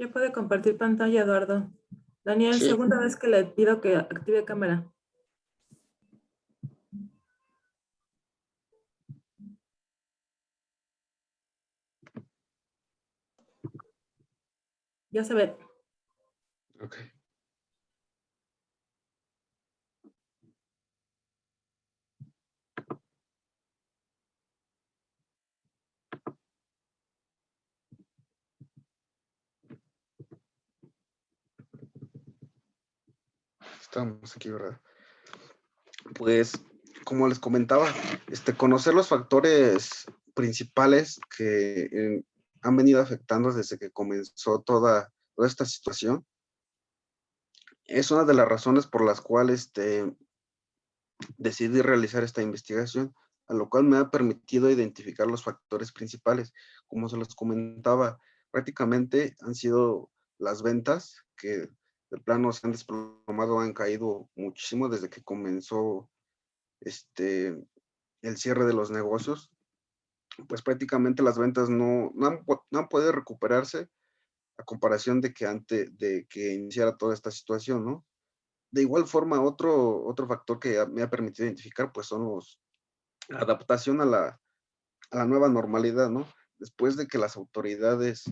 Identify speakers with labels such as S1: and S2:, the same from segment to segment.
S1: Ya puede compartir pantalla, Eduardo. Daniel,
S2: Sí,
S1: segunda vez que le pido que active cámara. Ya se ve.
S2: ok. Estamos aquí, ¿verdad? Pues, como les comentaba, conocer los factores principales que han venido afectando desde que comenzó toda esta situación es una de las razones por las cuales decidí realizar esta investigación, a lo cual me ha permitido identificar los factores principales. Como se los comentaba, prácticamente han sido las ventas que de plano se han desplomado, han caído muchísimo desde que comenzó el cierre de los negocios. Pues prácticamente las ventas no han podido recuperarse a comparación de que antes de que iniciara toda esta situación, ¿no? De igual forma, otro factor que me ha permitido identificar, pues son la adaptación a la nueva normalidad, ¿no? Después de que las autoridades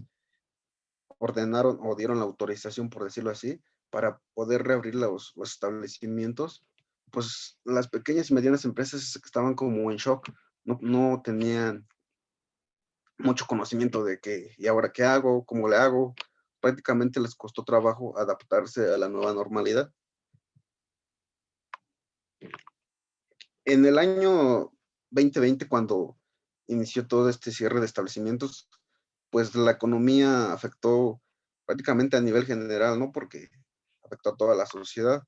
S2: ordenaron o dieron la autorización, por decirlo así, para poder reabrir los establecimientos, pues las pequeñas y medianas empresas estaban como en shock, no tenían mucho conocimiento de qué, y ahora qué hago, cómo le hago. Prácticamente les costó trabajo adaptarse a la nueva normalidad. En el año 2020, cuando inició todo este cierre de establecimientos, pues la economía afectó prácticamente a nivel general, ¿no? Porque afectó a toda la sociedad,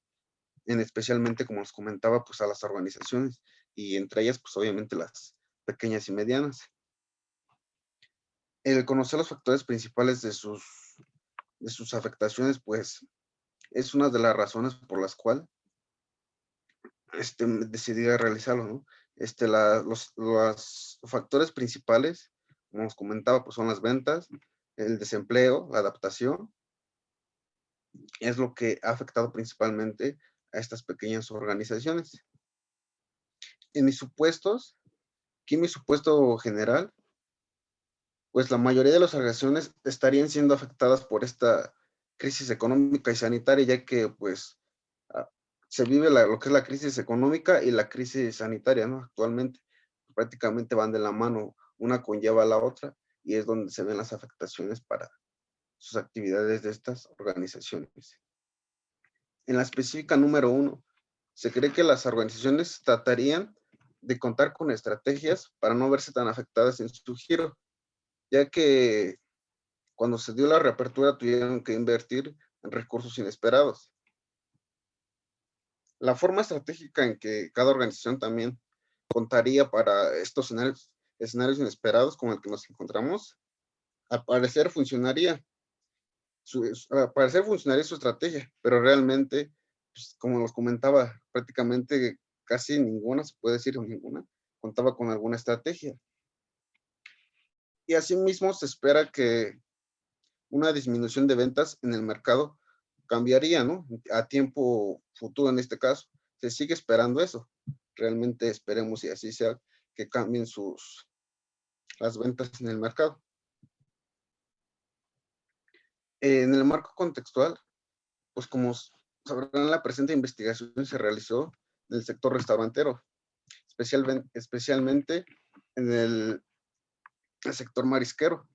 S2: en especialmente, como les comentaba, pues a las organizaciones, y entre ellas, pues obviamente las pequeñas y medianas. El conocer los factores principales de sus afectaciones, pues es una de las razones por las cuales decidí realizarlo, ¿no? Los factores principales, como os comentaba, pues son las ventas, el desempleo, la adaptación, es lo que ha afectado principalmente a estas pequeñas organizaciones. En mis supuestos, aquí en mi supuesto general, pues la mayoría de las organizaciones estarían siendo afectadas por esta crisis económica y sanitaria, ya que pues ah, se vive lo que es la crisis económica y la crisis sanitaria, ¿no? Actualmente prácticamente van de la mano, una conlleva a la otra, y es donde se ven las afectaciones para sus actividades de estas organizaciones. En la específica número 1, se cree que las organizaciones tratarían de contar con estrategias para no verse tan afectadas en su giro, ya que cuando se dio la reapertura tuvieron que invertir en recursos inesperados. La forma estratégica en que cada organización también contaría para estos escenarios inesperados como el que nos encontramos, al parecer funcionaría su estrategia, pero realmente, pues, como nos comentaba, prácticamente casi ninguna, se puede decir ninguna, contaba con alguna estrategia. Y asimismo se espera que una disminución de ventas en el mercado cambiaría, ¿no? A tiempo futuro en este caso. Se sigue esperando eso. Realmente esperemos y así sea que cambien las ventas en el mercado. En el marco contextual, pues como sabrán, la presente investigación se realizó en el sector restaurantero, especialmente en el sector marisquero.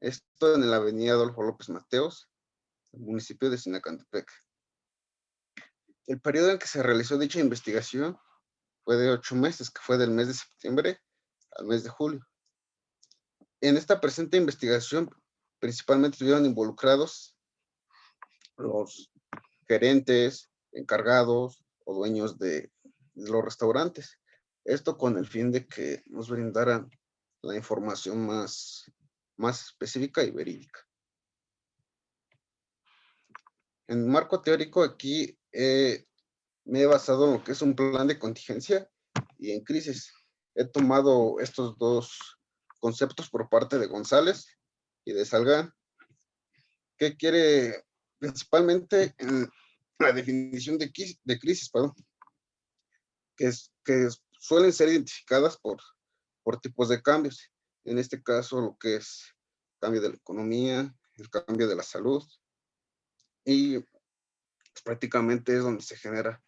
S2: Esto en la avenida Adolfo López Mateos, el municipio de Sinacantepec. El periodo en que se realizó dicha investigación fue de 8 meses, que fue del mes de septiembre al mes de julio. En esta presente investigación, principalmente estuvieron involucrados los gerentes, encargados o dueños de los restaurantes. Esto con el fin de que nos brindaran la información más específica y verídica. En marco teórico, aquí me he basado en lo que es un plan de contingencia y en crisis. He tomado estos dos conceptos por parte de González y de Salgán, ¿Qué quiere principalmente en la definición de crisis, perdón? Que suelen ser identificadas por tipos de cambios. En este caso, lo que es cambio de la economía, el cambio de la salud, y pues, prácticamente es donde se generan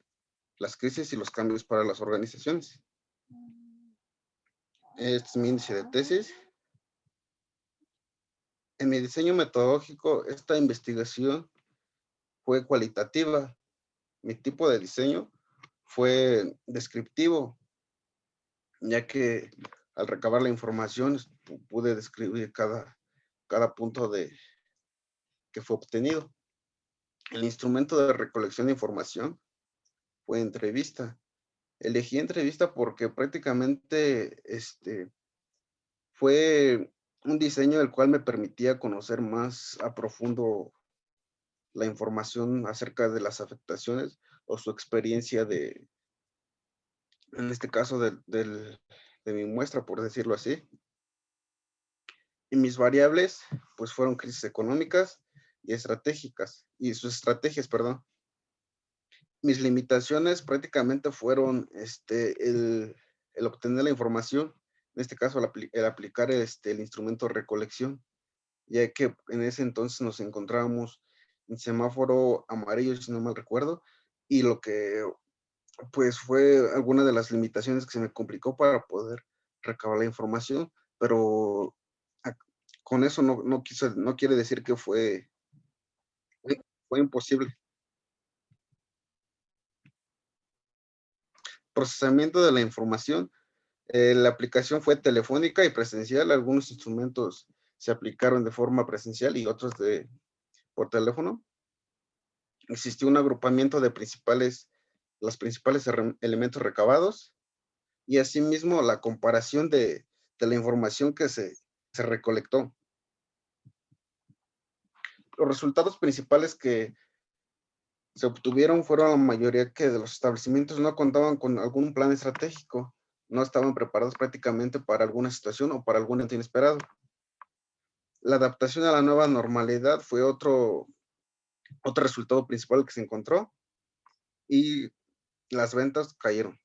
S2: las crisis y los cambios para las organizaciones. Este es mi índice de tesis. En mi diseño metodológico, esta investigación fue cualitativa. Mi tipo de diseño fue descriptivo, ya que al recabar la información pude describir cada punto que fue obtenido. El instrumento de recolección de información fue entrevista. Elegí entrevista porque prácticamente fue un diseño el cual me permitía conocer más a profundo la información acerca de las afectaciones o su experiencia en este caso, de mi muestra, por decirlo así. Y mis variables, pues fueron crisis económicas y estratégicas, y sus estrategias, perdón. Mis limitaciones prácticamente fueron el obtener la información, en este caso el aplicar el instrumento de recolección, ya que en ese entonces nos encontrábamos en semáforo amarillo, si no mal recuerdo, y lo que pues fue alguna de las limitaciones que se me complicó para poder recabar la información, pero a- con eso no quiere decir que fue imposible. Procesamiento de la información. La aplicación fue telefónica y presencial. Algunos instrumentos se aplicaron de forma presencial y otros por teléfono. Existió un agrupamiento de los principales elementos recabados y asimismo la comparación de la información que se recolectó. Los resultados principales que se obtuvieron fueron la mayoría que de los establecimientos no contaban con algún plan estratégico, no estaban preparados prácticamente para alguna situación o para algún evento inesperado. La adaptación a la nueva normalidad fue otro resultado principal que se encontró y las ventas cayeron.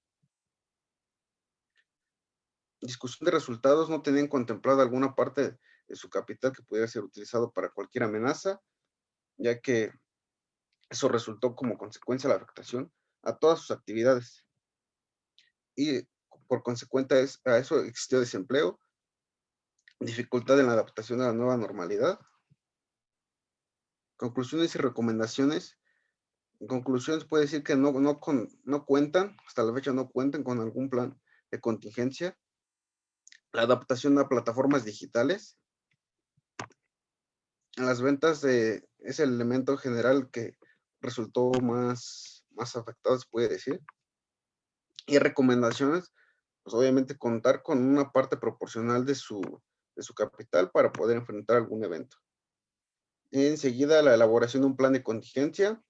S2: Discusión de resultados, no tenían contemplado alguna parte de su capital que pudiera ser utilizado para cualquier amenaza, ya que eso resultó como consecuencia de la afectación a todas sus actividades. Y por consecuente a eso existió desempleo, dificultad en la adaptación a la nueva normalidad. Conclusiones y recomendaciones. En conclusiones puede decir que no cuentan, hasta la fecha no cuentan con algún plan de contingencia. La adaptación a plataformas digitales. Las ventas es el elemento general que resultó más afectado, se puede decir. Y recomendaciones, pues obviamente contar con una parte proporcional de su capital para poder enfrentar algún evento. Enseguida, la elaboración de un plan de contingencia,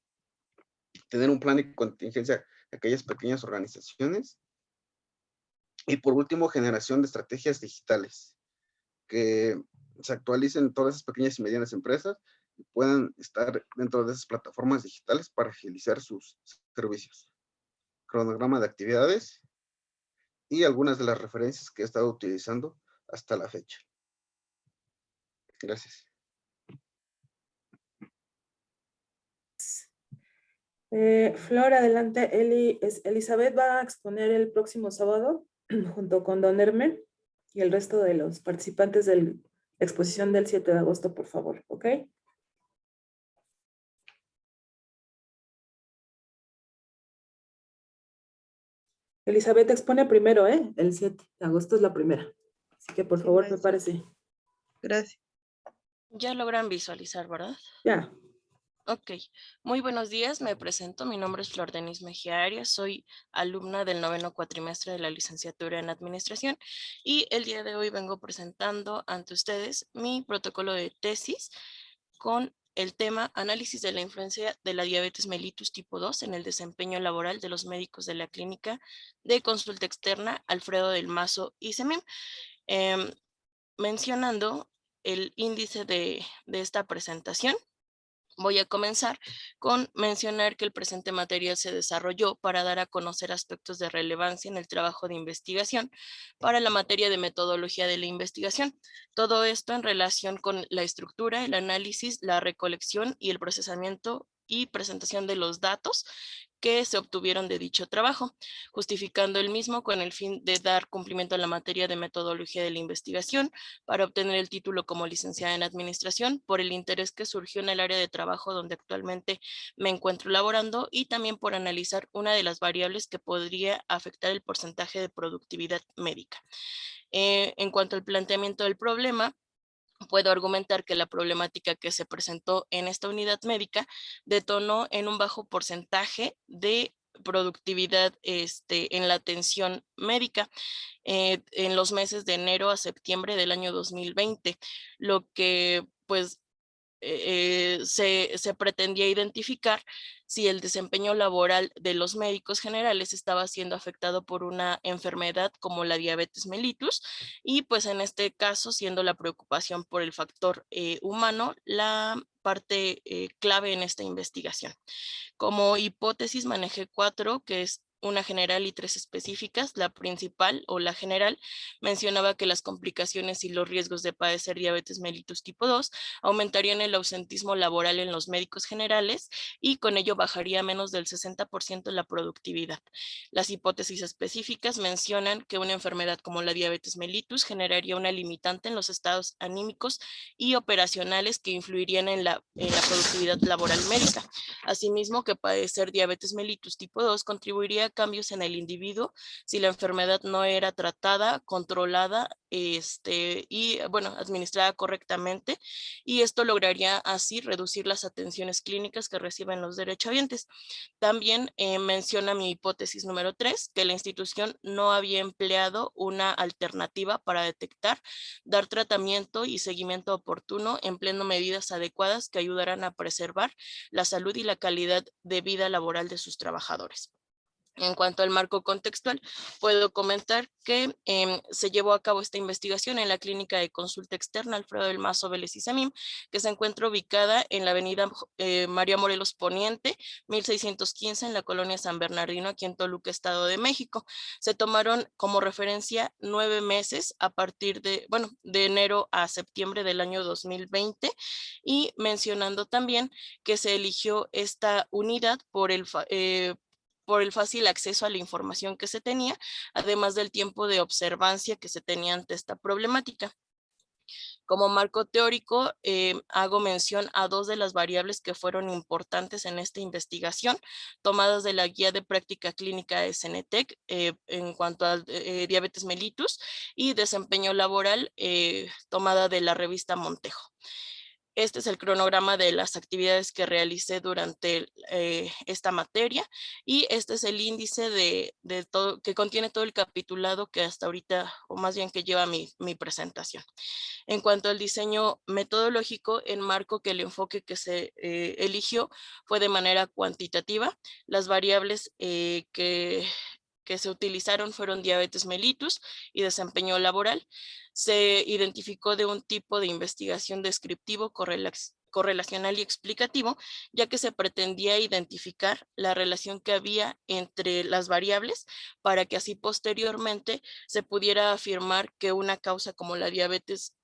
S2: tener un plan de contingencia de aquellas pequeñas organizaciones. Y por último, generación de estrategias digitales que se actualicen todas esas pequeñas y medianas empresas y puedan estar dentro de esas plataformas digitales para agilizar sus servicios. Cronograma de actividades y algunas de las referencias que he estado utilizando hasta la fecha. Gracias.
S1: Flor, adelante. Elizabeth va a exponer el próximo sábado junto con Don Hermen y el resto de los participantes de la exposición del 7 de agosto, por favor, ¿ok? Elizabeth expone primero, ¿eh? El 7 de agosto es la primera. Así que, por
S3: Sí,
S1: favor,
S3: maestra.
S1: prepárese.
S3: Gracias.
S4: Ya logran visualizar, ¿verdad?
S1: Ya.
S4: Ok, muy buenos días, me presento, mi nombre es Flor Denise Mejía Arias, soy alumna del 9º cuatrimestre de la licenciatura en Administración y el día de hoy vengo presentando ante ustedes mi protocolo de tesis con el tema Análisis de la influencia de la diabetes mellitus tipo 2 en el desempeño laboral de los médicos de la clínica de consulta externa Alfredo del Mazo ICEMIM, mencionando el índice de esta presentación. Voy a comenzar con mencionar que el presente material se desarrolló para dar a conocer aspectos de relevancia en el trabajo de investigación para la materia de metodología de la investigación. Todo esto en relación con la estructura, el análisis, la recolección y el procesamiento y presentación de los datos que se obtuvieron de dicho trabajo, justificando el mismo con el fin de dar cumplimiento a la materia de metodología de la investigación para obtener el título como licenciada en administración por el interés que surgió en el área de trabajo donde actualmente me encuentro laborando y también por analizar una de las variables que podría afectar el porcentaje de productividad médica. En cuanto al planteamiento del problema, puedo argumentar que la problemática que se presentó en esta unidad médica detonó en un bajo porcentaje de productividad en la atención médica en los meses de enero a septiembre del año 2020, lo que pues se pretendía identificar si el desempeño laboral de los médicos generales estaba siendo afectado por una enfermedad como la diabetes mellitus y pues en este caso siendo la preocupación por el factor humano la parte clave en esta investigación. Como hipótesis manejé 4, que es una general y 3 específicas. La principal o la general mencionaba que las complicaciones y los riesgos de padecer diabetes mellitus tipo 2 aumentarían el ausentismo laboral en los médicos generales y con ello bajaría menos del 60% la productividad. Las hipótesis específicas mencionan que una enfermedad como la diabetes mellitus generaría una limitante en los estados anímicos y operacionales que influirían en la productividad laboral médica. Asimismo, que padecer diabetes mellitus tipo 2 contribuiría a cambios en el individuo si la enfermedad no era tratada, controlada y bueno, administrada correctamente, y esto lograría así reducir las atenciones clínicas que reciben los derechohabientes. También menciona mi hipótesis número 3, que la institución no había empleado una alternativa para detectar, dar tratamiento y seguimiento oportuno, empleando medidas adecuadas que ayudaran a preservar la salud y la calidad de vida laboral de sus trabajadores. En cuanto al marco contextual, puedo comentar que se llevó a cabo esta investigación en la Clínica de Consulta Externa Alfredo del Mazo Vélez y Samim, que se encuentra ubicada en la avenida María Morelos Poniente, 1615, en la colonia San Bernardino, aquí en Toluca, Estado de México. Se tomaron como referencia 9 meses a partir de enero a septiembre del año 2020, y mencionando también que se eligió esta unidad por el fácil acceso a la información que se tenía, además del tiempo de observancia que se tenía ante esta problemática. Como marco teórico, hago mención a 2 de las variables que fueron importantes en esta investigación, tomadas de la guía de práctica clínica de Cenetec en cuanto a diabetes mellitus y desempeño laboral tomada de la revista Montejo. Este es el cronograma de las actividades que realicé durante esta materia, y este es el índice de todo, que contiene todo el capitulado que hasta ahorita, o más bien que lleva mi presentación. En cuanto al diseño metodológico, enmarco que el enfoque que se eligió fue de manera cuantitativa. Las variables que se utilizaron fueron diabetes mellitus y desempeño laboral. Se identificó de un tipo de investigación descriptivo, correlacional y explicativo, ya que se pretendía identificar la relación que había entre las variables para que así posteriormente se pudiera afirmar que una causa como la diabetes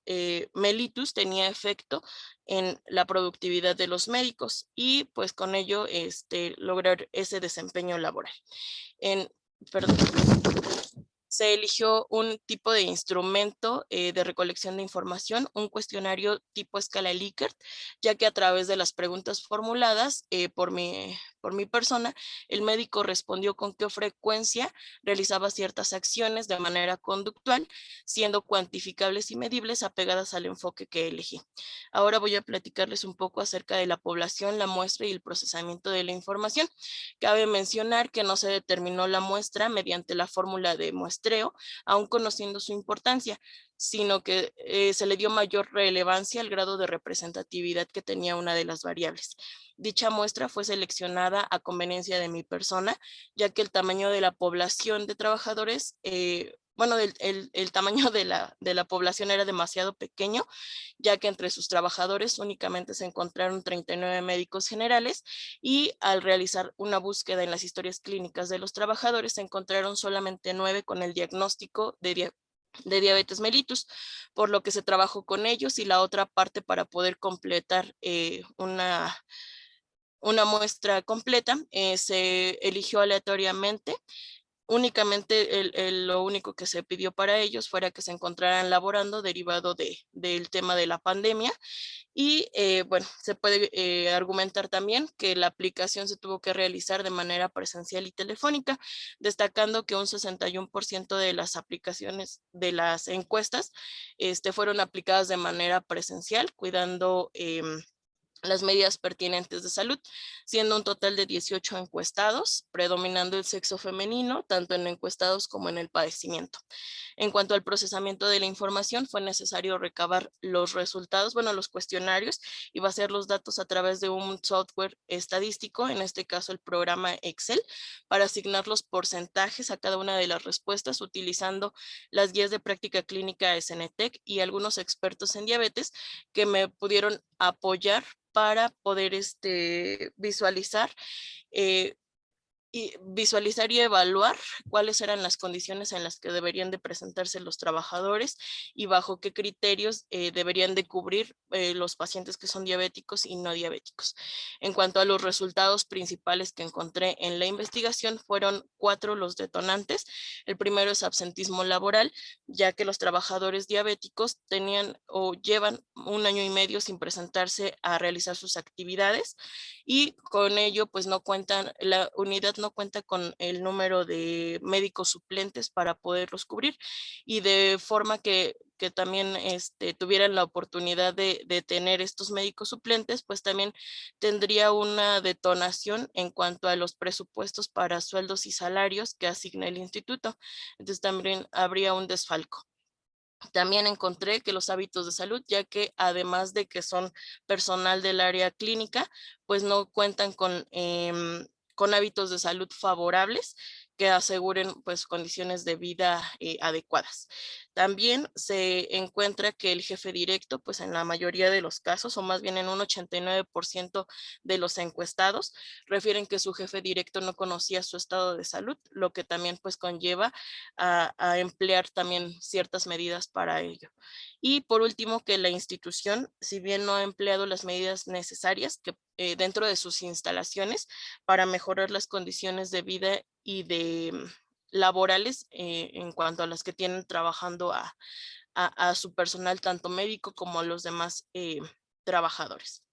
S4: mellitus tenía efecto en la productividad de los médicos y pues con ello lograr ese desempeño laboral. Perdón. Se eligió un tipo de instrumento de recolección de información, un cuestionario tipo escala Likert, ya que a través de las preguntas formuladas por mi persona, el médico respondió con qué frecuencia realizaba ciertas acciones de manera conductual, siendo cuantificables y medibles apegadas al enfoque que elegí. Ahora voy a platicarles un poco acerca de la población, la muestra y el procesamiento de la información. Cabe mencionar que no se determinó la muestra mediante la fórmula de muestreo, aún conociendo su importancia, sino que se le dio mayor relevancia al grado de representatividad que tenía una de las variables. Dicha muestra fue seleccionada a conveniencia de mi persona, ya que el tamaño de la población de trabajadores bueno, el tamaño de la población era demasiado pequeño, ya que entre sus trabajadores únicamente se encontraron 39 médicos generales y al realizar una búsqueda en las historias clínicas de los trabajadores se encontraron solamente 9 con el diagnóstico de diabetes mellitus, por lo que se trabajó con ellos y la otra parte para poder completar una muestra completa se eligió aleatoriamente. Únicamente lo único que se pidió para ellos fuera que se encontraran laborando derivado del tema de la pandemia. Y bueno, se puede argumentar también que la aplicación se tuvo que realizar de manera presencial y telefónica, destacando que un 61% de las aplicaciones de las encuestas fueron aplicadas de manera presencial, cuidando las medidas pertinentes de salud, siendo un total de 18 encuestados, predominando el sexo femenino, tanto en encuestados como en el padecimiento. En cuanto al procesamiento de la información, fue necesario recabar los resultados, bueno, los cuestionarios, y vaciar los datos a través de un software estadístico, en este caso el programa Excel, para asignar los porcentajes a cada una de las respuestas, utilizando las guías de práctica clínica SNTEC y algunos expertos en diabetes que me pudieron apoyar para poder visualizar y evaluar cuáles eran las condiciones en las que deberían de presentarse los trabajadores y bajo qué criterios deberían de cubrir los pacientes que son diabéticos y no diabéticos. En cuanto a los resultados principales que encontré en la investigación, fueron 4 los detonantes. El primero es absentismo laboral, ya que los trabajadores diabéticos tenían o llevan 1 año y medio sin presentarse a realizar sus actividades y con ello pues no cuentan, la unidad no cuenta con el número de médicos suplentes para poderlos cubrir y de forma que también tuvieran la oportunidad de tener estos médicos suplentes, pues también tendría una detonación en cuanto a los presupuestos para sueldos y salarios que asigna el instituto. Entonces también habría un desfalco. También encontré que los hábitos de salud, ya que además de que son personal del área clínica, pues no cuentan con hábitos de salud favorables que aseguren pues condiciones de vida adecuadas. También se encuentra que el jefe directo, pues en la mayoría de los casos, o más bien en un 89% de los encuestados, refieren que su jefe directo no conocía su estado de salud, lo que también pues conlleva a emplear también ciertas medidas para ello. Y por último, que la institución, si bien no ha empleado las medidas necesarias que dentro de sus instalaciones para mejorar las condiciones de vida y de laborales en cuanto a las que tienen trabajando a su personal, tanto médico como a los demás trabajadores.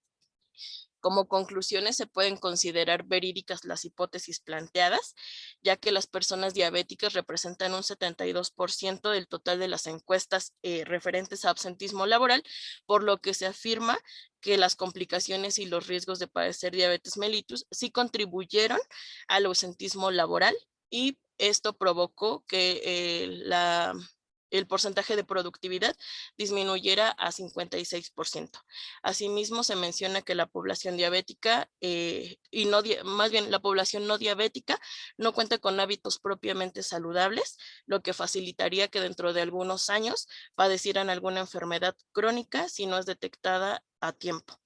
S4: Como conclusiones, se pueden considerar verídicas las hipótesis planteadas, ya que las personas diabéticas representan un 72% del total de las encuestas referentes a absentismo laboral, por lo que se afirma que las complicaciones y los riesgos de padecer diabetes mellitus sí contribuyeron al ausentismo laboral y esto provocó que el porcentaje de productividad disminuyera a 56%. Asimismo, se menciona que la población diabética y no, más bien la población no diabética no cuenta con hábitos propiamente saludables, lo que facilitaría que dentro de algunos años padecieran alguna enfermedad crónica si no es detectada a tiempo.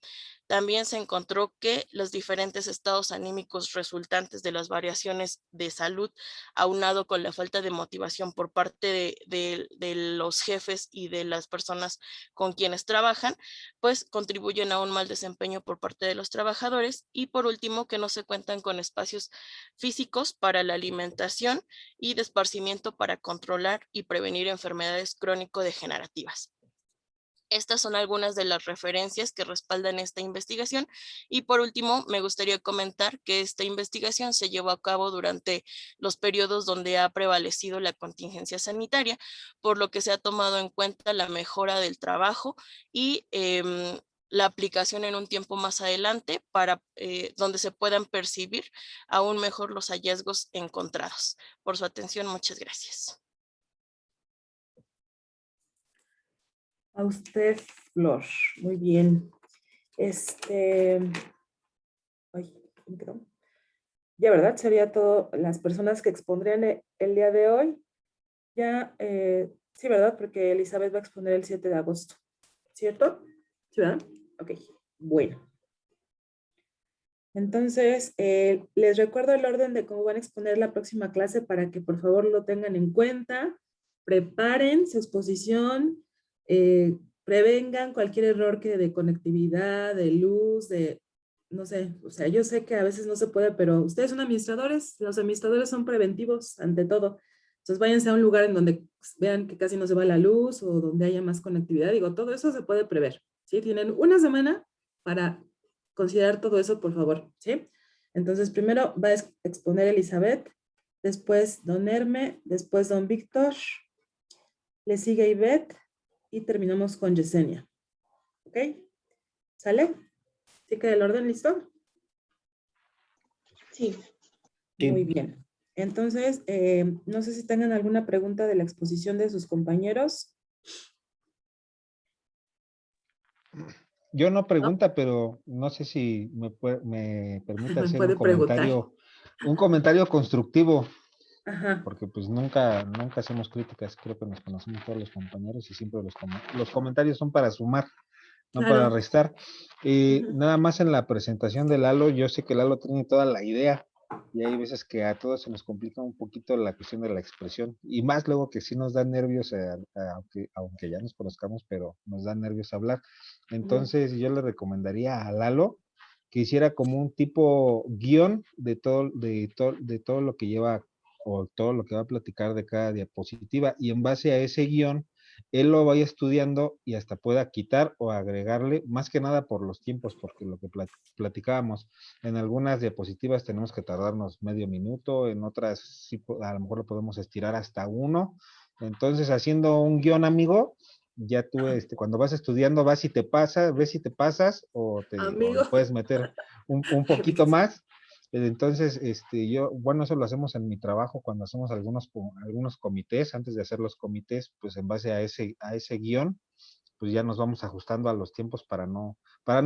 S4: También se encontró que los diferentes estados anímicos resultantes de las variaciones de salud, aunado con la falta de motivación por parte de los jefes y de las personas con quienes trabajan, pues contribuyen a un mal desempeño por parte de los trabajadores. Y por último, que no se cuentan con espacios físicos para la alimentación y de esparcimiento para controlar y prevenir enfermedades crónico-degenerativas. Estas son algunas de las referencias que respaldan esta investigación. Y por último, me gustaría comentar que esta investigación se llevó a cabo durante los periodos donde ha prevalecido la contingencia sanitaria, por lo que se ha tomado en cuenta la mejora del trabajo y la aplicación en un tiempo más adelante para donde se puedan percibir aún mejor los hallazgos encontrados. Por su atención, muchas gracias.
S1: A usted, Flor. Muy bien. Ay, micro. Ya, ¿verdad? Sería todo las personas que expondrían el día de hoy. ya, sí, ¿verdad? Porque Elizabeth va a exponer el 7 de agosto, ¿cierto? ¿Sí, verdad? Ok, bueno. Entonces, les recuerdo el orden de cómo van a exponer la próxima clase para que por favor lo tengan en cuenta. Preparen su exposición, prevengan cualquier error que de conectividad, de luz, de, no sé, o sea, yo sé que a veces no se puede, pero ustedes son administradores, los administradores son preventivos ante todo. Entonces, váyanse a un lugar en donde vean que casi no se va la luz o donde haya más conectividad. Digo, todo eso se puede prever, ¿sí? Tienen una semana para considerar todo eso, por favor, ¿sí? Entonces, primero va a exponer Elizabeth, después don Herme, después don Víctor, le sigue Ivette y terminamos con Yesenia. ¿Ok? ¿Sale? ¿Sí queda el orden listo?
S3: Sí.
S1: Muy bien. Entonces, no sé si tengan alguna pregunta de la exposición de sus compañeros.
S5: Yo no pregunta, pero no sé si me permite
S1: Me
S5: hacer
S1: puede preguntar.
S5: un comentario constructivo,
S1: Ajá.
S5: porque pues nunca hacemos críticas, creo que nos conocemos todos los compañeros y siempre los comentarios son para sumar, no para
S1: Claro.
S5: restar. Nada más en la presentación de Lalo, yo sé que Lalo tiene toda la idea y hay veces que a todos se nos complica un poquito la cuestión de la expresión y más luego que sí nos da nervios, aunque ya nos conozcamos, pero nos da nervios hablar. Entonces yo le recomendaría a Lalo que hiciera como un tipo guión de todo lo que lleva o todo lo que va a platicar de cada diapositiva y en base a ese guión él lo vaya estudiando y hasta pueda quitar o agregarle, más que nada por los tiempos, porque lo que platicábamos, en algunas diapositivas tenemos que tardarnos medio minuto, en otras sí, a lo mejor lo podemos estirar hasta uno. Entonces, haciendo un guión, amigo, ya tú, cuando vas estudiando, ves si te pasas o
S1: Amigo.
S5: le puedes meter un poquito más. Entonces, bueno, eso lo hacemos en mi trabajo cuando hacemos algunos comités, antes de hacer los comités, pues en base a ese guión, pues ya nos vamos ajustando a los tiempos para no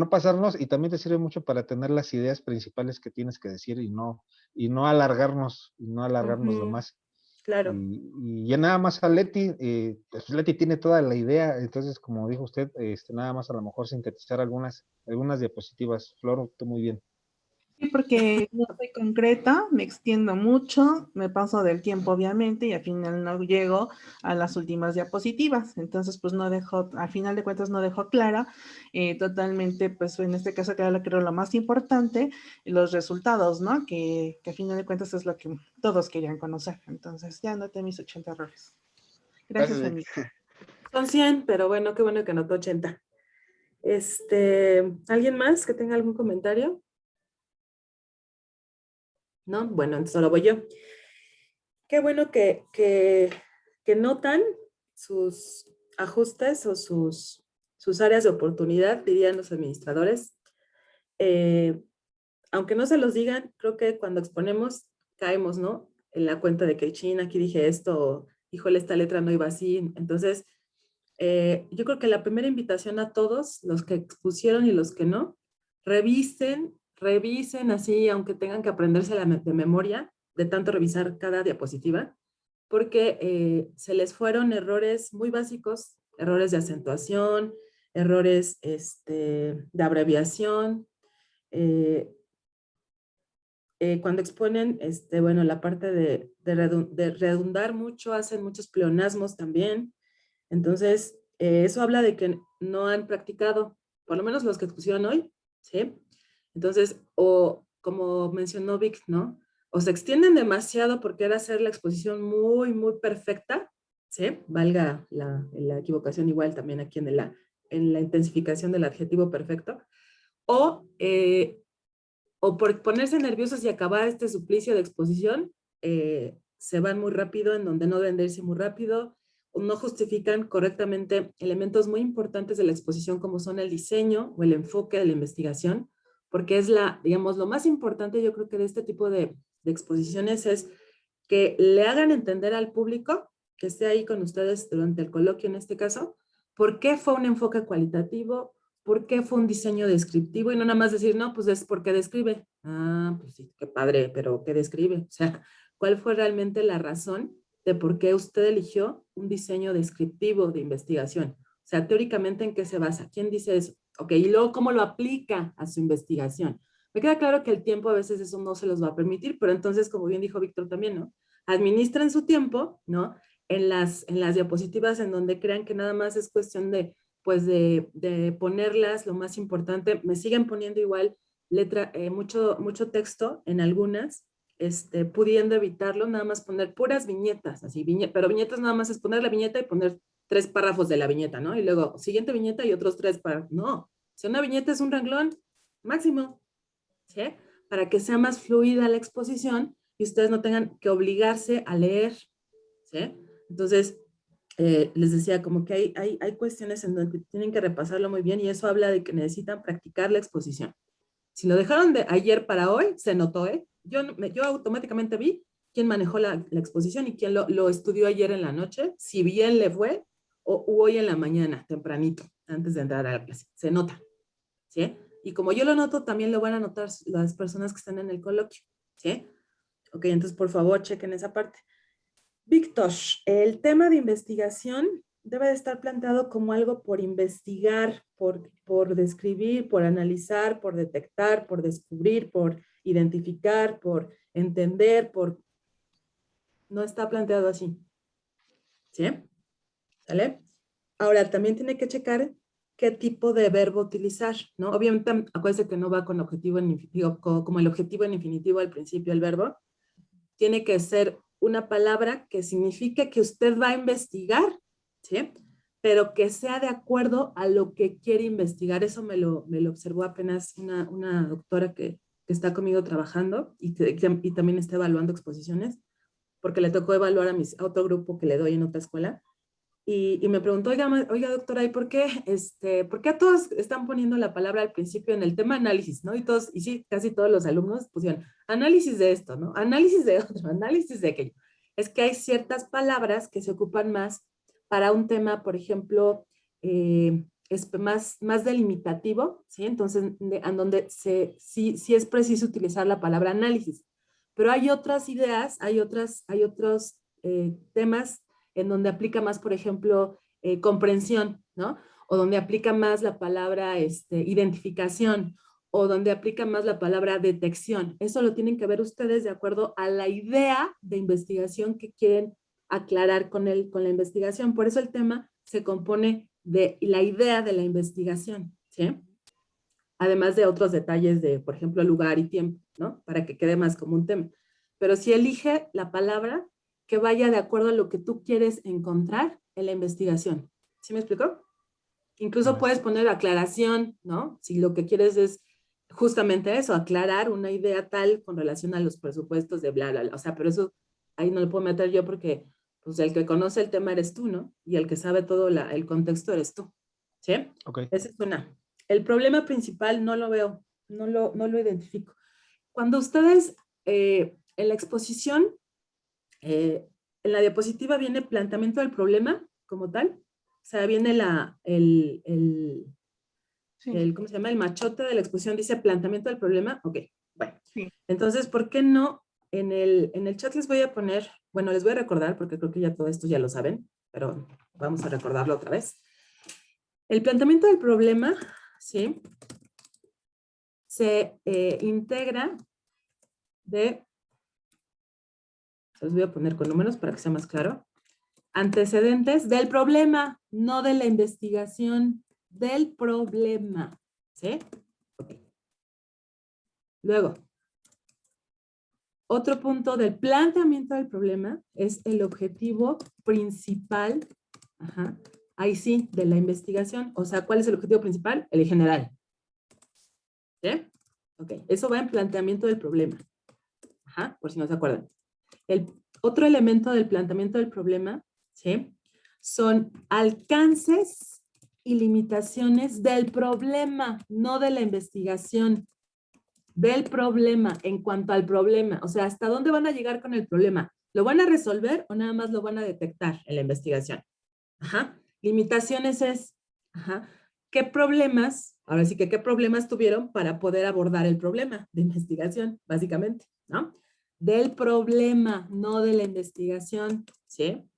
S5: pasarnos y también te sirve mucho para tener las ideas principales que tienes que decir y no alargarnos de más.
S1: Claro.
S5: Y ya nada más a Leti, pues Leti tiene toda la idea, entonces como dijo usted, nada más a lo mejor sintetizar algunas diapositivas. Flor, tú muy bien.
S3: Sí, porque no soy concreta, me extiendo mucho, me paso del tiempo obviamente y al final no llego a las últimas diapositivas. Entonces, pues no dejo, al final de cuentas no dejo clara totalmente, pues en este caso creo lo más importante, los resultados, ¿no? Que al final de cuentas es lo que todos querían conocer. Entonces, ya anoté mis 80 errores. Gracias, amigo.
S1: Son 100, pero bueno, qué bueno que anotó 80. ¿Alguien más que tenga algún comentario? ¿No? Bueno, entonces solo voy yo. Qué bueno que notan sus ajustes o sus áreas de oportunidad, dirían los administradores. Aunque no se los digan, creo que cuando exponemos caemos, ¿no? En la cuenta de que, chin, aquí dije esto, híjole, esta letra no iba así. Entonces, yo creo que la primera invitación a todos, los que expusieron y los que no, revisen así, aunque tengan que aprenderse de memoria, de tanto revisar cada diapositiva, porque se les fueron errores muy básicos, errores de acentuación, errores de abreviación. Cuando exponen, bueno, la parte de redundar mucho, hacen muchos pleonasmos también. Entonces, eso habla de que no han practicado, por lo menos los que expusieron hoy, ¿sí? Entonces, o como mencionó Vic, ¿no? O se extienden demasiado porque era hacer la exposición muy, muy perfecta, ¿sí? Valga la equivocación igual también aquí en la intensificación del adjetivo perfecto. O, o por ponerse nerviosos y acabar este suplicio de exposición, se van muy rápido en donde no deben de irse muy rápido, o no justifican correctamente elementos muy importantes de la exposición como son el diseño o el enfoque de la investigación, porque es digamos, lo más importante yo creo que de este tipo de exposiciones es que le hagan entender al público que esté ahí con ustedes durante el coloquio en este caso, por qué fue un enfoque cualitativo, por qué fue un diseño descriptivo y no nada más decir, no, pues es porque describe. Ah, pues sí, qué padre, pero ¿qué describe? O sea, ¿cuál fue realmente la razón de por qué usted eligió un diseño descriptivo de investigación. O sea, teóricamente, ¿en qué se basa? ¿Quién dice eso? Ok, y luego, ¿cómo lo aplica a su investigación? Me queda claro que el tiempo a veces eso no se los va a permitir, pero entonces, como bien dijo Víctor también, ¿no? Administren su tiempo, ¿no? En las diapositivas en donde crean que nada más es cuestión de, pues, de ponerlas, lo más importante. Me siguen poniendo igual mucho texto en algunas, pudiendo evitarlo, nada más poner puras viñetas, así, pero viñetas nada más es poner la viñeta y poner 3 párrafos de la viñeta, ¿no? Y luego, siguiente viñeta y otros 3 párrafos. No, si una viñeta es un renglón máximo, ¿sí? Para que sea más fluida la exposición y ustedes no tengan que obligarse a leer, ¿sí? Entonces, les decía, como que hay cuestiones en donde tienen que repasarlo muy bien y eso habla de que necesitan practicar la exposición. Si lo dejaron de ayer para hoy, se notó, ¿eh? Yo automáticamente vi quién manejó la exposición y quién lo estudió ayer en la noche, si bien le fue, o hoy en la mañana, tempranito, antes de entrar a la clase. Se nota, ¿sí? Y como yo lo noto, también lo van a notar las personas que están en el coloquio, ¿sí? Ok, entonces por favor chequen esa parte. Víctor, el tema de investigación debe de estar planteado como algo por investigar, por describir, por analizar, por detectar, por descubrir, por identificar, por entender, no está planteado así. ¿Sí? ¿Sale? Ahora, también tiene que checar qué tipo de verbo utilizar, ¿no? Obviamente, acuérdense que no va con objetivo en infinitivo, como el objetivo en infinitivo al principio, el verbo. Tiene que ser una palabra que signifique que usted va a investigar, ¿sí? Pero que sea de acuerdo a lo que quiere investigar. Eso me lo observó apenas una doctora que está conmigo trabajando y también está evaluando exposiciones, porque le tocó evaluar a otro grupo que le doy en otra escuela. Y me preguntó, oiga doctora, ¿y por qué a todos están poniendo la palabra al principio en el tema análisis, ¿no? Y sí, casi todos los alumnos pusieron análisis de esto, ¿no? Análisis de otro, análisis de aquello. Es que hay ciertas palabras que se ocupan más para un tema, por ejemplo, es más delimitativo, ¿sí? Entonces, en donde sí es preciso utilizar la palabra análisis. Pero hay otras ideas, hay otros temas en donde aplica más, por ejemplo, comprensión, ¿no? O donde aplica más la palabra identificación, o donde aplica más la palabra detección. Eso lo tienen que ver ustedes de acuerdo a la idea de investigación que quieren aclarar con la investigación. Por eso el tema se compone de la idea de la investigación, ¿sí? Además de otros detalles de, por ejemplo, lugar y tiempo, ¿no? Para que quede más como un tema. Pero si elige la palabra que vaya de acuerdo a lo que tú quieres encontrar en la investigación. ¿Sí me explicó? Incluso puedes poner aclaración, ¿no? Si lo que quieres es justamente eso, aclarar una idea tal con relación a los presupuestos de bla, bla, bla. O sea, pero eso ahí no lo puedo meter yo porque pues el que conoce el tema eres tú, ¿no? Y el que sabe todo el contexto eres tú. ¿Sí?
S5: Ok.
S1: Esa es una. El problema principal no lo veo, no lo identifico. Cuando ustedes en la exposición, en la diapositiva viene planteamiento del problema como tal, o sea, viene ¿cómo se llama? El machote de la exposición dice planteamiento del problema. Ok, bueno.
S3: Sí.
S1: Entonces, ¿por qué no? En el chat les voy a poner, bueno, les voy a recordar, porque creo que ya todo esto ya lo saben, pero vamos a recordarlo otra vez. El planteamiento del problema, ¿sí? Se integra de, se los voy a poner con números para que sea más claro, antecedentes del problema, no de la investigación, del problema, ¿sí? Okay. Luego, otro punto del planteamiento del problema es el objetivo principal, ahí sí, de la investigación. O sea, ¿cuál es el objetivo principal? El general. ¿Sí? Ok, eso va en planteamiento del problema. Por si no se acuerdan. El otro elemento del planteamiento del problema, ¿sí? Son alcances y limitaciones del problema, no de la investigación. Del problema, en cuanto al problema. O sea, ¿hasta dónde van a llegar con el problema? ¿Lo van a resolver o nada más lo van a detectar en la investigación? Limitaciones es, ¿qué problemas, ahora sí que qué problemas tuvieron para poder abordar el problema de investigación, básicamente, ¿no? del problema, no de la investigación, ¿sí?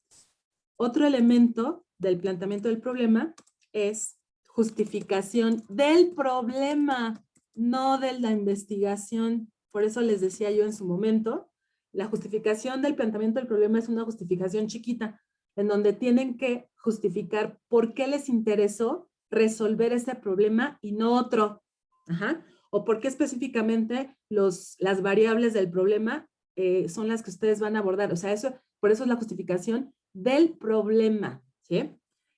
S1: Otro elemento del planteamiento del problema es justificación del problema, no de la investigación. Por eso les decía yo en su momento, la justificación del planteamiento del problema es una justificación chiquita, en donde tienen que justificar por qué les interesó resolver ese problema y no otro. Ajá. O por qué específicamente las variables del problema son las que ustedes van a abordar. O sea, eso, por eso es la justificación del problema, ¿sí?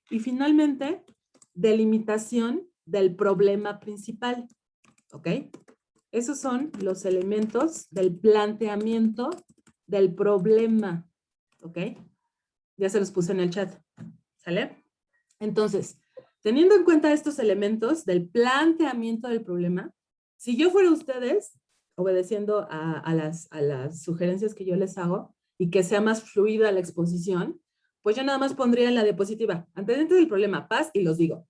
S1: Y finalmente, delimitación del problema principal, ¿ok? Esos son los elementos del planteamiento del problema, ¿ok? Ya se los puse en el chat, ¿sale? Entonces, teniendo en cuenta estos elementos del planteamiento del problema, si yo fuera ustedes, obedeciendo a las sugerencias que yo les hago y que sea más fluida la exposición, pues yo nada más pondría en la diapositiva, antecedentes del problema, paz, y los digo.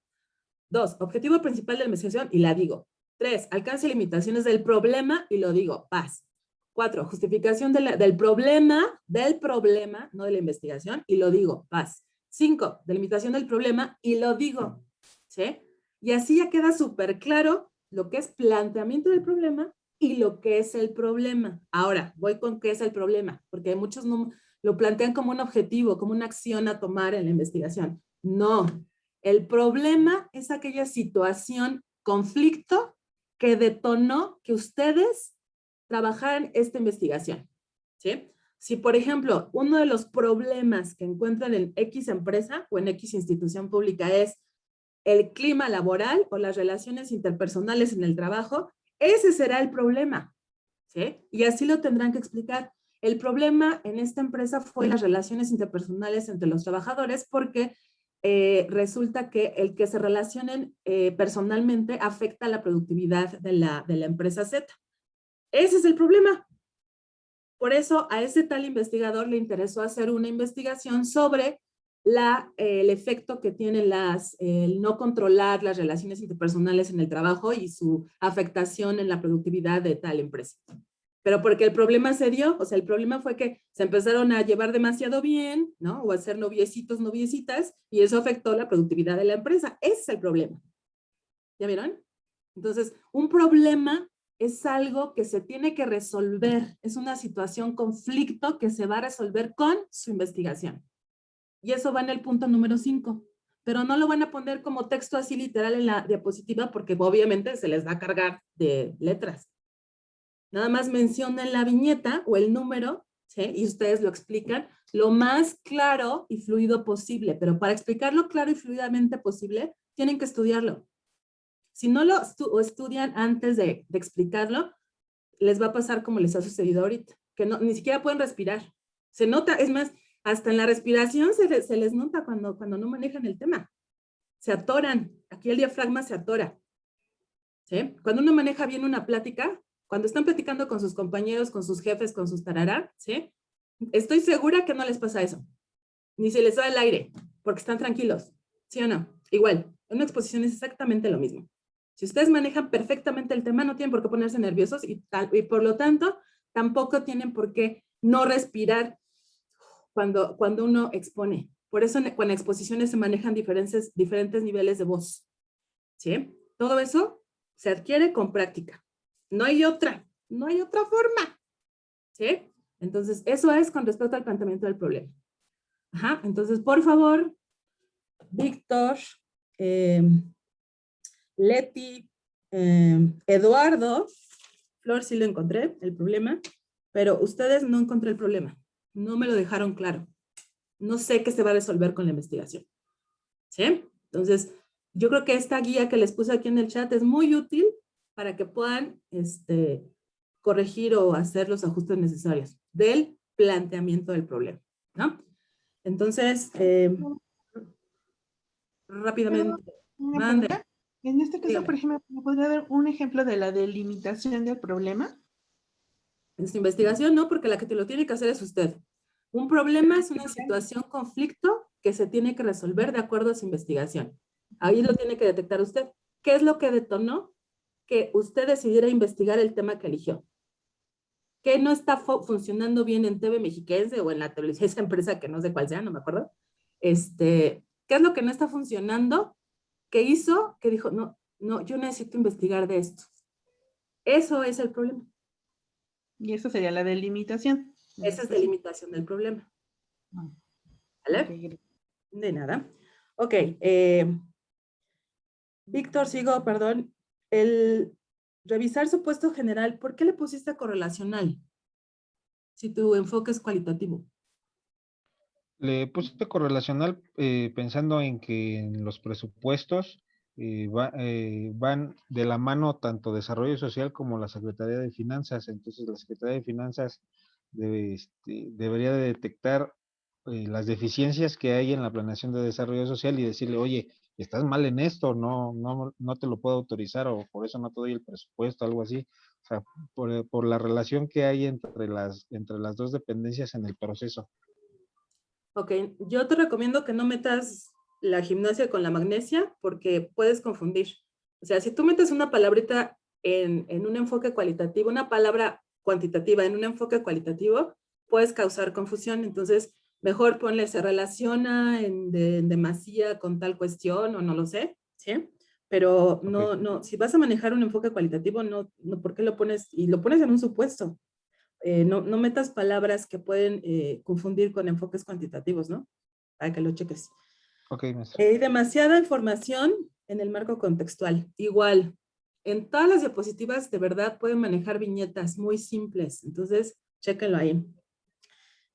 S1: 2, objetivo principal de la investigación, y la digo. 3, alcance y limitaciones del problema, y lo digo, paz. 4, justificación del problema, no de la investigación, y lo digo, paz. 5, delimitación del problema, y lo digo, ¿sí? Y así ya queda súper claro lo que es planteamiento del problema y lo que es el problema. Ahora, voy con qué es el problema, porque muchos no lo plantean como un objetivo, como una acción a tomar en la investigación. No, el problema es aquella situación, conflicto, que detonó que ustedes trabajaran esta investigación, ¿sí? Si, por ejemplo, uno de los problemas que encuentran en X empresa o en X institución pública es el clima laboral o las relaciones interpersonales en el trabajo, ese será el problema, ¿sí? Y así lo tendrán que explicar. El problema en esta empresa fue las relaciones interpersonales entre los trabajadores porque resulta que el que se relacionen personalmente afecta la productividad de la empresa Z. Ese es el problema. Por eso a ese tal investigador le interesó hacer una investigación sobre el efecto que tiene el no controlar las relaciones interpersonales en el trabajo y su afectación en la productividad de tal empresa. Pero porque el problema se dio, o sea, el problema fue que se empezaron a llevar demasiado bien, ¿no? O a ser noviecitos, noviecitas, y eso afectó la productividad de la empresa. Ese es el problema. ¿Ya vieron? Entonces, un problema es algo que se tiene que resolver. Es una situación, conflicto que se va a resolver con su investigación. Y eso va en el punto número 5. Pero no lo van a poner como texto así literal en la diapositiva porque obviamente se les va a cargar de letras. Nada más mencionan la viñeta o el número, ¿sí? Y ustedes lo explican lo más claro y fluido posible. Pero para explicarlo claro y fluidamente posible, tienen que estudiarlo. Si no lo estudian antes de explicarlo, les va a pasar como les ha sucedido ahorita, que no, ni siquiera pueden respirar. Se nota, es más, hasta en la respiración se les nota cuando no manejan el tema. Se atoran. Aquí el diafragma se atora. ¿Sí? Cuando uno maneja bien una plática, cuando están platicando con sus compañeros, con sus jefes, con sus tarará, ¿sí? Estoy segura que no les pasa eso. Ni se les da el aire, porque están tranquilos. ¿Sí o no? Igual, en una exposición es exactamente lo mismo. Si ustedes manejan perfectamente el tema, no tienen por qué ponerse nerviosos y por lo tanto, tampoco tienen por qué no respirar cuando uno expone. Por eso con exposiciones se manejan diferentes niveles de voz. ¿Sí? Todo eso se adquiere con práctica. No hay otra forma. ¿Sí? Entonces, eso es con respecto al planteamiento del problema. Ajá, entonces, por favor, Víctor, Leti, Eduardo, Flor sí lo encontré, el problema, pero ustedes no encontré el problema. No me lo dejaron claro. No sé qué se va a resolver con la investigación. ¿Sí? Entonces, yo creo que esta guía que les puse aquí en el chat es muy útil para que puedan corregir o hacer los ajustes necesarios del planteamiento del problema, ¿no? Entonces, rápidamente.
S3: Una pregunta. En este caso, por ejemplo, ¿me podría dar un ejemplo de la delimitación del problema?
S1: En su investigación no, porque la que te lo tiene que hacer es usted. Un problema es una situación, conflicto que se tiene que resolver de acuerdo a su investigación. Ahí lo tiene que detectar usted. ¿Qué es lo que detonó que usted decidiera investigar el tema que eligió? ¿Qué no está funcionando bien en TV Mexiquense o en la televisión, esa empresa que no sé cuál sea, no me acuerdo? ¿Qué es lo que no está funcionando? ¿Qué hizo? Que dijo, no, yo necesito investigar de esto. Eso es el problema.
S3: Y eso sería la delimitación.
S1: Esa es delimitación del problema. ¿Vale?
S3: Ok,
S1: De nada. Ok. Víctor, sigo, perdón. El revisar supuesto general, ¿por qué le pusiste correlacional? Si tu enfoque es cualitativo.
S5: Le puse correlacional pensando en que en los presupuestos van de la mano tanto desarrollo social como la Secretaría de Finanzas. Entonces la Secretaría de Finanzas debería de detectar las deficiencias que hay en la planeación de desarrollo social y decirle, oye, estás mal en esto, no te lo puedo autorizar o por eso no te doy el presupuesto, algo así. O sea, por la relación que hay entre las dos dependencias en el proceso.
S1: Ok, yo te recomiendo que no metas la gimnasia con la magnesia porque puedes confundir. O sea, si tú metes una palabrita en un enfoque cualitativo, una palabra cuantitativa en un enfoque cualitativo, puedes causar confusión. Entonces, mejor ponle se relaciona en demasía con tal cuestión o no lo sé, ¿sí? Pero no, si vas a manejar un enfoque cualitativo, no, ¿por qué lo pones? Y lo pones en un supuesto. No metas palabras que pueden confundir con enfoques cuantitativos, ¿no? Para que lo cheques.
S5: Ok, maestra.
S1: Demasiada información en el marco contextual. Igual, en todas las diapositivas de verdad pueden manejar viñetas muy simples, entonces chéquenlo ahí.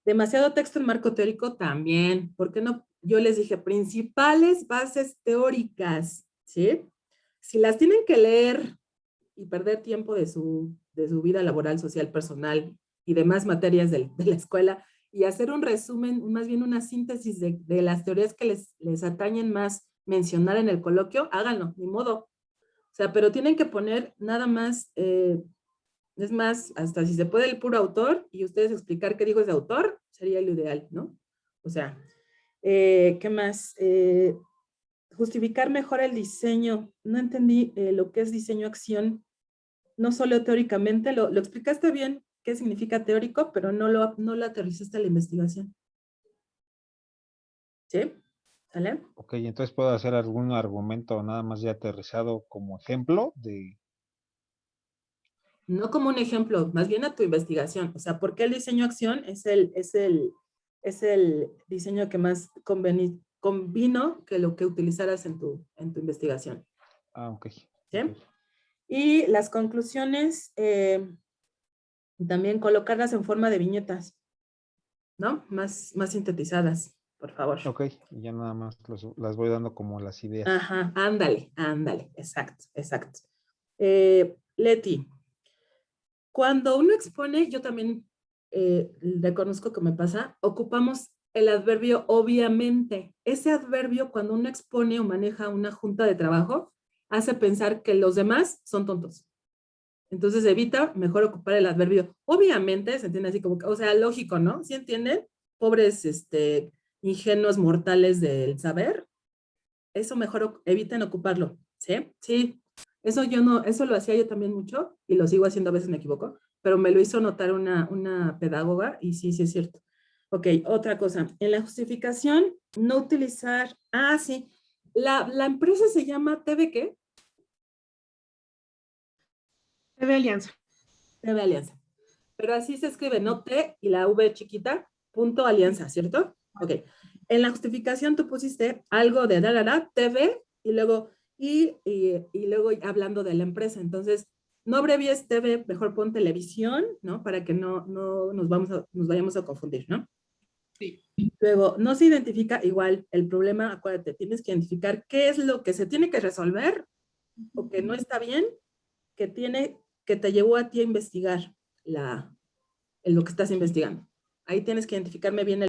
S1: Demasiado texto en marco teórico también. ¿Por qué no? Yo les dije principales bases teóricas, ¿sí? Si las tienen que leer y perder tiempo de su vida laboral, social, personal y demás materias de la escuela y hacer un resumen, más bien una síntesis de las teorías que les atañen más mencionar en el coloquio, háganlo, ni modo. O sea, pero tienen que poner nada más, es más, hasta si se puede el puro autor y ustedes explicar qué dijo ese autor, sería lo ideal, ¿no? O sea, ¿qué más? Justificar mejor el diseño. No entendí lo que es diseño-acción. No solo teóricamente, lo explicaste bien qué significa teórico, pero no lo aterrizaste a la investigación. ¿Sí? ¿Sale?
S5: Ok, entonces puedo hacer algún argumento nada más ya aterrizado como ejemplo de...
S1: No como un ejemplo, más bien a tu investigación. O sea, ¿por qué el diseño-acción es el diseño que más convino que lo que utilizaras en tu investigación?
S5: Ah, ok.
S1: ¿Sí?
S5: Okay.
S1: Y las conclusiones, también colocarlas en forma de viñetas, ¿no? Más sintetizadas, por favor.
S5: Ok, y ya nada más las voy dando como las ideas.
S1: Ajá, ándale, exacto. Leti, cuando uno expone, yo también reconozco que me pasa, ocupamos el adverbio obviamente. Ese adverbio, cuando uno expone o maneja una junta de trabajo, hace pensar que los demás son tontos. Entonces evita mejor ocupar el adverbio. Obviamente, se entiende así como, o sea, lógico, ¿no? ¿Sí entienden? Pobres, ingenuos mortales del saber. Eso mejor eviten ocuparlo, ¿sí? Sí, eso lo hacía yo también mucho y lo sigo haciendo, a veces me equivoco, pero me lo hizo notar una pedagoga y sí es cierto. Ok, otra cosa, en la justificación, no utilizar, sí, la empresa se llama TV, ¿qué?
S3: TV Alianza.
S1: TV Alianza. Pero así se escribe, no T y la V chiquita, punto alianza, ¿cierto? Ok. En la justificación tú pusiste algo de TV y luego, y luego hablando de la empresa. Entonces, no abrevies TV, mejor pon televisión, ¿no? Para que no nos vayamos a confundir, ¿no?
S3: Sí.
S1: Luego, no se identifica igual el problema, acuérdate, tienes que identificar qué es lo que se tiene que resolver o que no está bien, que te llevó a ti a investigar lo que estás investigando. Ahí tienes que identificarme bien